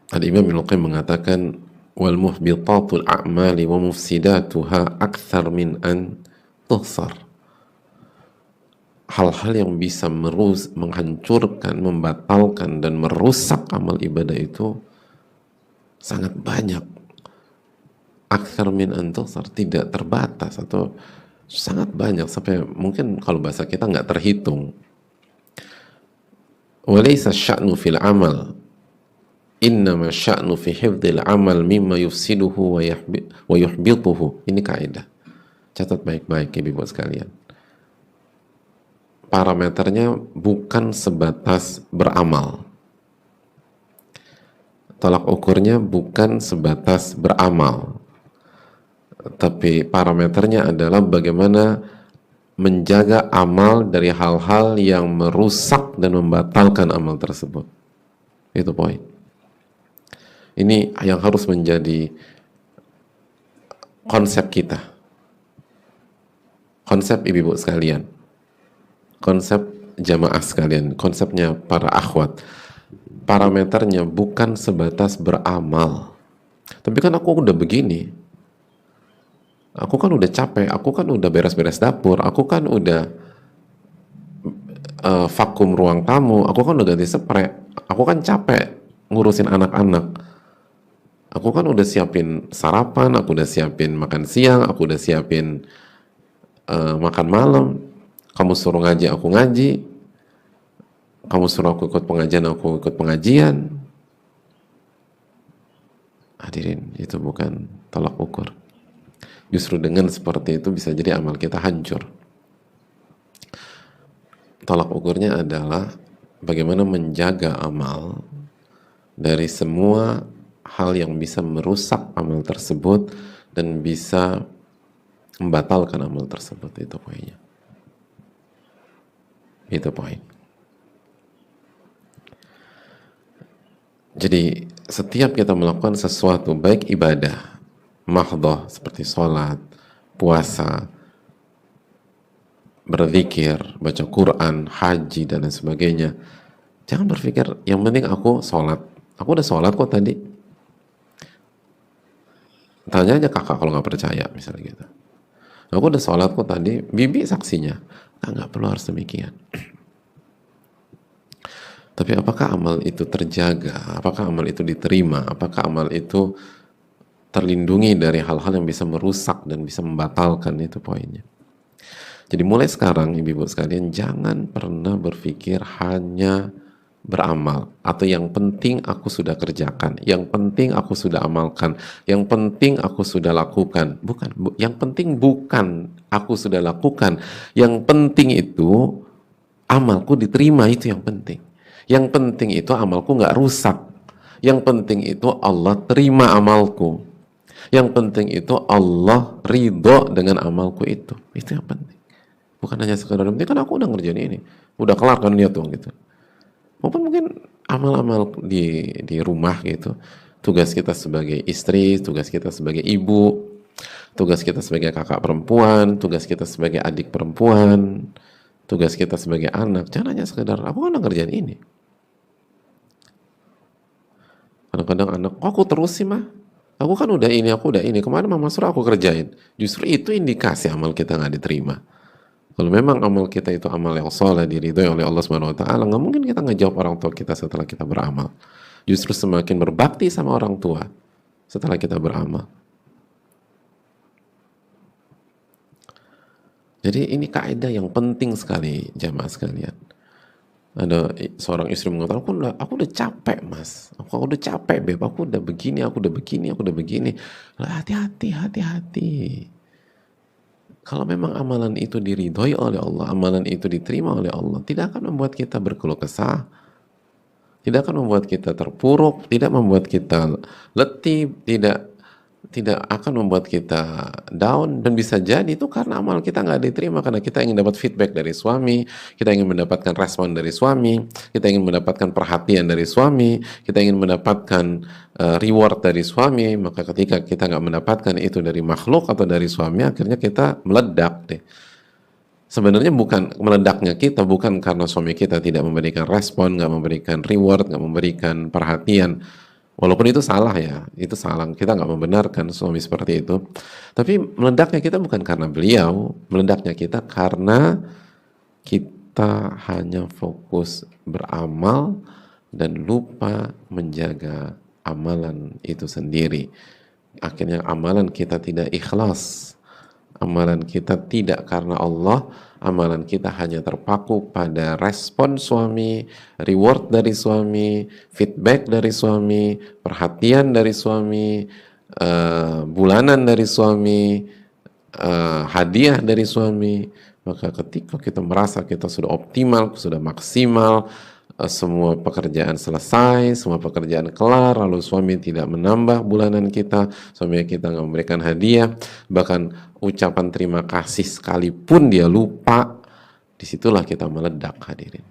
Al-Imam Ibnu Qayyim mengatakan wal muhbitatul a'mali wa mufsidatuha akthar min an tuhsar. Hal-hal yang bisa menghancurkan, membatalkan dan merusak amal ibadah itu sangat banyak. Akthar min an tuhsar, tidak terbatas atau sangat banyak sampai mungkin kalau bahasa kita nggak terhitung. Walaysa sya'nu fil amal innama sya'nu fi hifdzil amal mimma yufsiduhu wa yuhbituhu. Ini kaidah. Catat baik-baik ibu sekalian. Parameternya bukan sebatas beramal. Tolak ukurnya bukan sebatas beramal. Tapi parameternya adalah bagaimana menjaga amal dari hal-hal yang merusak dan membatalkan amal tersebut. Itu poin. Ini yang harus menjadi konsep kita. Konsep ibu-ibu sekalian. Konsep jamaah sekalian. Konsepnya para akhwat. Parameternya bukan sebatas beramal. Tapi kan aku udah begini. Aku kan udah capek. Aku kan udah beres-beres dapur. Aku kan udah vakum ruang tamu. Aku kan udah ganti spray. Aku kan capek ngurusin anak-anak. Aku kan udah siapin sarapan, aku udah siapin makan siang, aku udah siapin makan malam. Kamu suruh ngaji, aku ngaji. Kamu suruh aku ikut pengajian, aku ikut pengajian. Hadirin, itu bukan tolak ukur. Justru dengan seperti itu bisa jadi amal kita hancur. Tolak ukurnya adalah bagaimana menjaga amal dari semua hal yang bisa merusak amal tersebut dan bisa membatalkan amal tersebut. Itu poinnya. Itu poin. Jadi setiap kita melakukan sesuatu, baik ibadah mahdhah seperti sholat, puasa, berzikir, baca Quran, haji dan lain sebagainya, jangan berpikir yang penting aku sholat. Aku udah sholat kok tadi. Tanya aja kakak kalau nggak percaya misalnya gitu. Aku udah sholat kok tadi, bibi saksinya. Nggak perlu harus demikian. Tapi apakah amal itu terjaga? Apakah amal itu diterima? Apakah amal itu terlindungi dari hal-hal yang bisa merusak dan bisa membatalkan? Itu poinnya. Jadi mulai sekarang ibu-ibu sekalian jangan pernah berpikir hanya beramal atau yang penting aku sudah kerjakan, yang penting aku sudah amalkan, yang penting aku sudah lakukan. Bukan, yang penting bukan aku sudah lakukan, yang penting itu amalku diterima, itu yang penting. Yang penting itu amalku nggak rusak, yang penting itu Allah terima amalku, yang penting itu Allah ridho dengan amalku, itu yang penting. Bukan hanya sekedar penting kan aku udah ngerjain ini, udah kelar kan, lihat dong gitu. Maupun mungkin amal-amal di rumah gitu, tugas kita sebagai istri, tugas kita sebagai ibu, tugas kita sebagai kakak perempuan, tugas kita sebagai adik perempuan, tugas kita sebagai anak. Jangan hanya sekedar aku kan udah ngerjain ini. Kadang-kadang anak, kok aku terus sih mah? Aku kan udah ini, aku udah ini. Kemarin mama suruh aku kerjain. Justru itu indikasi amal kita nggak diterima. Kalau memang amal kita itu amal yang soleh, diridhoi oleh Allah Subhanahu Wa Taala, nggak mungkin kita ngejawab orang tua kita setelah kita beramal. Justru semakin berbakti sama orang tua setelah kita beramal. Jadi ini kaidah yang penting sekali jamaah sekalian. Ada seorang istri mengatakan, aku udah capek mas, aku udah capek beb, aku udah begini, aku udah begini, aku udah begini. Hati-hati. Kalau memang amalan itu diridhoi oleh Allah, amalan itu diterima oleh Allah, tidak akan membuat kita berkeluh kesah, tidak akan membuat kita terpuruk, tidak membuat kita letih, tidak akan membuat kita down. Dan bisa jadi itu karena amal kita nggak diterima, karena kita ingin dapat feedback dari suami, kita ingin mendapatkan respon dari suami, kita ingin mendapatkan perhatian dari suami, kita ingin mendapatkan reward dari suami. Maka ketika kita nggak mendapatkan itu dari makhluk atau dari suami, akhirnya kita meledak deh. Sebenarnya bukan meledaknya kita, bukan karena suami kita tidak memberikan respon, nggak memberikan reward, nggak memberikan perhatian. Walaupun itu salah ya, itu salah. Kita nggak membenarkan suami seperti itu. Tapi meledaknya kita bukan karena beliau, meledaknya kita karena kita hanya fokus beramal dan lupa menjaga amalan itu sendiri. Akhirnya amalan kita tidak ikhlas. Amalan kita tidak karena Allah, amalan kita hanya terpaku pada respon suami, reward dari suami, feedback dari suami, perhatian dari suami, bulanan dari suami, hadiah dari suami. Maka ketika kita merasa kita sudah optimal, sudah maksimal, semua pekerjaan selesai, semua pekerjaan kelar, lalu suami tidak menambah bulanan kita, suami kita nggak memberikan hadiah, bahkan ucapan terima kasih sekalipun dia lupa, disitulah kita meledak, hadirin.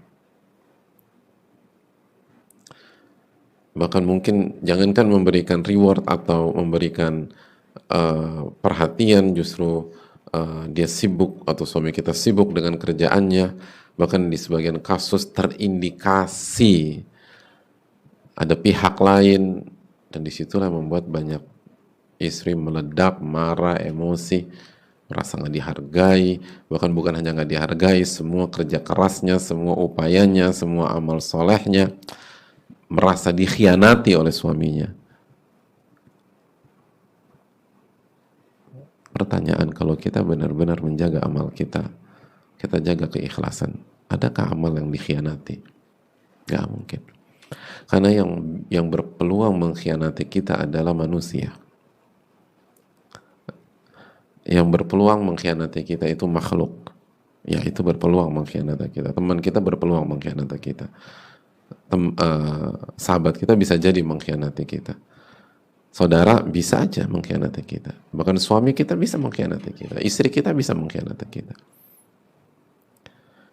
Bahkan mungkin jangankan memberikan reward atau memberikan perhatian, justru dia sibuk atau suami kita sibuk dengan kerjaannya, bahkan di sebagian kasus terindikasi ada pihak lain, dan disitulah membuat banyak istri meledak, marah, emosi, merasa nggak dihargai, bahkan bukan hanya nggak dihargai, semua kerja kerasnya, semua upayanya, semua amal solehnya, merasa dikhianati oleh suaminya. Pertanyaan, kalau kita benar-benar menjaga amal kita, kita jaga keikhlasan, adakah amal yang dikhianati? Gak mungkin. Karena yang berpeluang mengkhianati kita adalah manusia. Yang berpeluang mengkhianati kita itu makhluk. Ya, itu berpeluang mengkhianati kita. Teman kita berpeluang mengkhianati kita. Sahabat kita bisa jadi mengkhianati kita. Saudara bisa aja mengkhianati kita. Bahkan suami kita bisa mengkhianati kita. Istri kita bisa mengkhianati kita.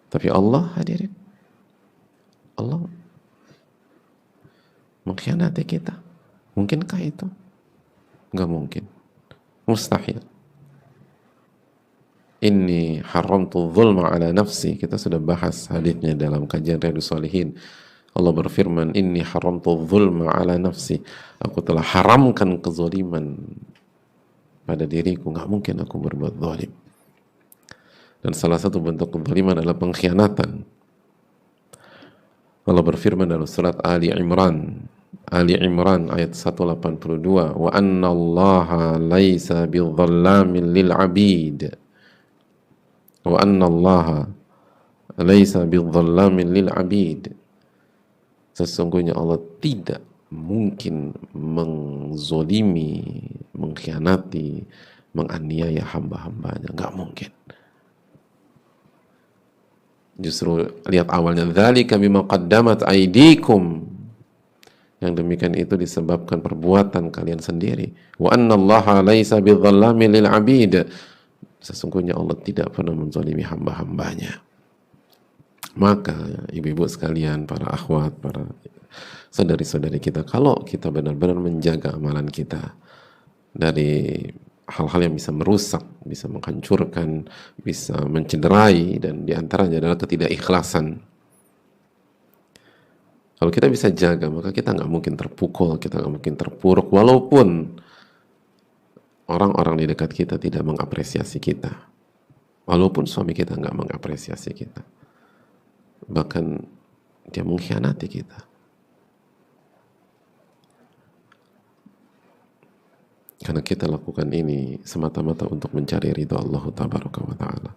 Tapi Allah, hadirin, Allah mengkhianati kita. Mungkinkah itu? Enggak mungkin. Mustahil. Inni haramtu dzulma ala nafsi. Kita sudah bahas haditsnya dalam kajian Riyadhus Shalihin. Allah berfirman, inni haramtu dzulma ala nafsi. Aku telah haramkan kezaliman pada diriku. Nggak mungkin aku berbuat zalim. Dan salah satu bentuk kezaliman adalah pengkhianatan. Allah berfirman dalam surat Ali Imran ayat 182, wa anna allaha laisa bidzallamin lil abid. Wa anna allaha laisa bidzallamin lil abid. Sesungguhnya Allah tidak mungkin menzolimi, mengkhianati, menganiaya hamba-hambanya. Nggak mungkin. Justru lihat awalnya, dzalika bima qaddamat aydikum. Yang demikian itu disebabkan perbuatan kalian sendiri. Wa annallaha laisa bidzallamin lil abid. Sesungguhnya Allah tidak pernah menzalimi hamba-hambanya. Maka ibu-ibu sekalian, para akhwat, para saudari-saudari kita, kalau kita benar-benar menjaga amalan kita dari hal-hal yang bisa merusak, bisa menghancurkan, bisa mencederai, dan diantaranya adalah ketidakikhlasan. Kalau kita bisa jaga, maka kita nggak mungkin terpukul, kita nggak mungkin terpuruk, walaupun orang-orang di dekat kita tidak mengapresiasi kita, walaupun suami kita nggak mengapresiasi kita, bahkan dia mengkhianati kita. Karena kita lakukan ini semata-mata untuk mencari ridha Allah Tabaraka wa Ta'ala.